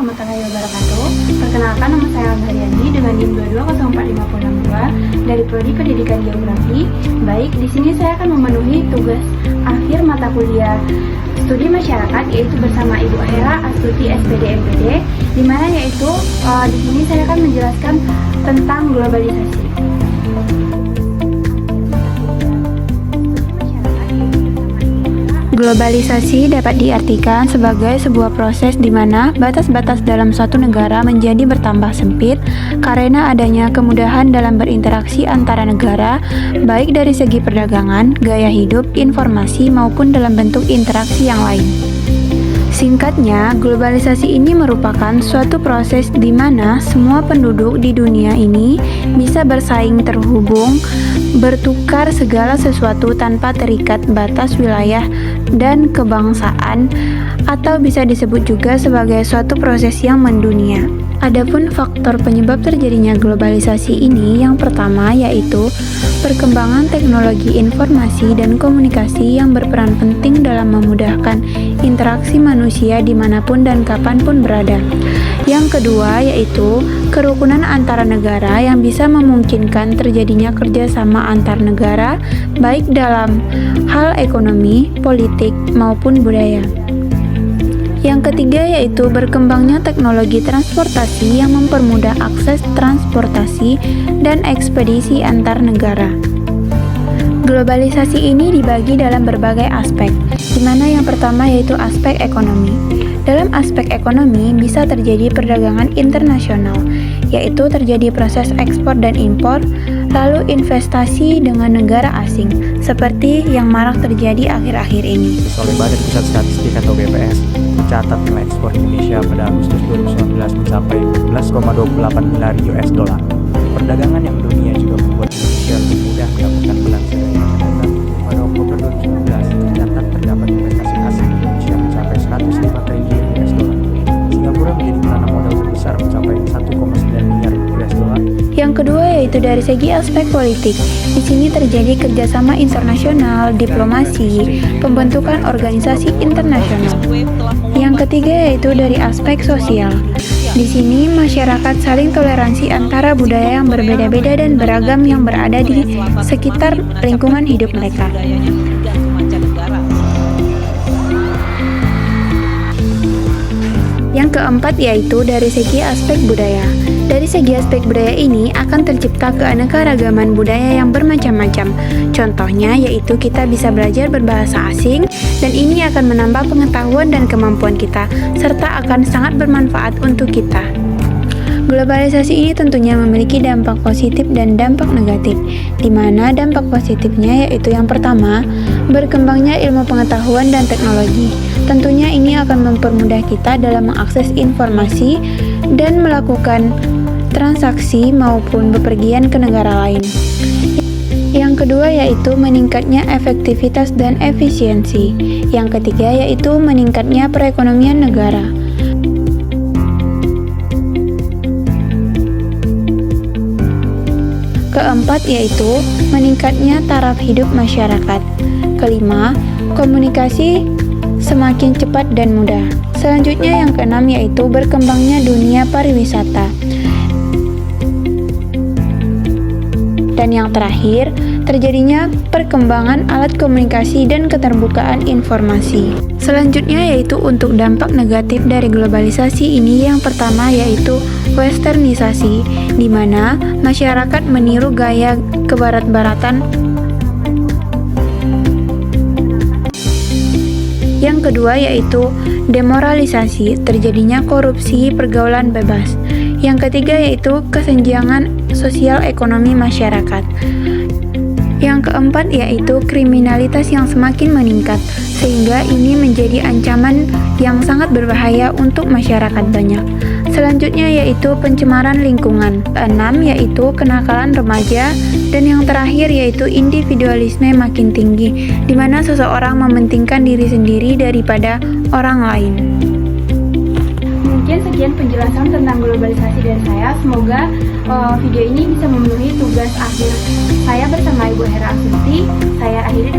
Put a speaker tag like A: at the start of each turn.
A: warahmatullahi wabarakatuh. Perkenalkan, nama saya Alma dengan NIM 22045662 dari Prodi Pendidikan Geografi. Baik, di sini saya akan memenuhi tugas akhir mata kuliah Studi Masyarakat, yaitu bersama Ibu Hera Astuti SPD MPD, di mana yaitu di sini saya akan menjelaskan tentang globalisasi. Globalisasi dapat diartikan sebagai sebuah proses di mana batas-batas dalam suatu negara menjadi bertambah sempit karena adanya kemudahan dalam berinteraksi antara negara, baik dari segi perdagangan, gaya hidup, informasi, maupun dalam bentuk interaksi yang lain. Singkatnya, globalisasi ini merupakan suatu proses di mana semua penduduk di dunia ini bisa bersaing, terhubung, bertukar segala sesuatu tanpa terikat batas wilayah dan kebangsaan, atau bisa disebut juga sebagai suatu proses yang mendunia. Adapun faktor penyebab terjadinya globalisasi ini, yang pertama yaitu perkembangan teknologi informasi dan komunikasi yang berperan penting dalam memudahkan interaksi manusia dimanapun dan kapanpun berada. Yang kedua yaitu kerukunan antara negara yang bisa memungkinkan terjadinya kerjasama antar negara, baik dalam hal ekonomi, politik, maupun budaya. Yang ketiga yaitu berkembangnya teknologi transportasi yang mempermudah akses transportasi dan ekspedisi antar negara. Globalisasi ini dibagi dalam berbagai aspek, di mana yang pertama yaitu aspek ekonomi. Dalam aspek ekonomi bisa terjadi perdagangan internasional, yaitu terjadi proses ekspor dan impor, lalu investasi dengan negara asing, seperti yang marak terjadi akhir-akhir ini.
B: Oleh Badan Pusat Statistik atau BPS, mencatat nilai ekspor Indonesia pada Agustus 2019 mencapai 14,28 miliar US dollar. Perdagangan yang dunia juga membuat Indonesia lebih mudah mendapatkan belanja dari mancanegara. Pada Oktober 2019, tercatat terdapat investasi asing di Indonesia mencapai 105 triliun US dollar. Singapura menjadi penanam modal terbesar mencapai 1,9 miliar US dollar.
A: Yang kedua yaitu dari segi aspek politik. Di sini terjadi kerjasama internasional, diplomasi, pembentukan organisasi internasional. Yang ketiga yaitu dari aspek sosial. Di sini masyarakat saling toleransi antara budaya yang berbeda-beda dan beragam yang berada di sekitar lingkungan hidup mereka. Yang keempat yaitu dari segi aspek budaya. Dari segi aspek budaya ini akan tercipta keanekaragaman budaya yang bermacam-macam. Contohnya yaitu kita bisa belajar berbahasa asing dan ini akan menambah pengetahuan dan kemampuan kita serta akan sangat bermanfaat untuk kita. Globalisasi ini tentunya memiliki dampak positif dan dampak negatif, di mana dampak positifnya yaitu yang pertama, berkembangnya ilmu pengetahuan dan teknologi. Tentunya ini akan mempermudah kita dalam mengakses informasi dan melakukan transaksi maupun bepergian ke negara lain. Yang kedua yaitu meningkatnya efektivitas dan efisiensi. Yang ketiga yaitu meningkatnya perekonomian negara. Keempat yaitu meningkatnya taraf hidup masyarakat. Kelima, komunikasi semakin cepat dan mudah. Selanjutnya yang keenam yaitu berkembangnya dunia pariwisata. Dan yang terakhir, terjadinya perkembangan alat komunikasi dan keterbukaan informasi. Selanjutnya yaitu untuk dampak negatif dari globalisasi ini, yang pertama yaitu westernisasi, di mana masyarakat meniru gaya kebarat-baratan. Yang kedua yaitu demoralisasi, terjadinya korupsi, pergaulan bebas. Yang ketiga yaitu kesenjangan sosial ekonomi masyarakat. Yang keempat yaitu kriminalitas yang semakin meningkat, sehingga ini menjadi ancaman yang sangat berbahaya untuk masyarakat banyak. Selanjutnya yaitu pencemaran lingkungan. Keenam yaitu kenakalan remaja. Dan yang terakhir yaitu individualisme makin tinggi, di mana seseorang mementingkan diri sendiri daripada orang lain. Mungkin sekian penjelasan tentang globalisasi dari saya. Semoga video ini bisa memenuhi tugas akhir saya bersama Ibu Hera Astuti. Saya akhiri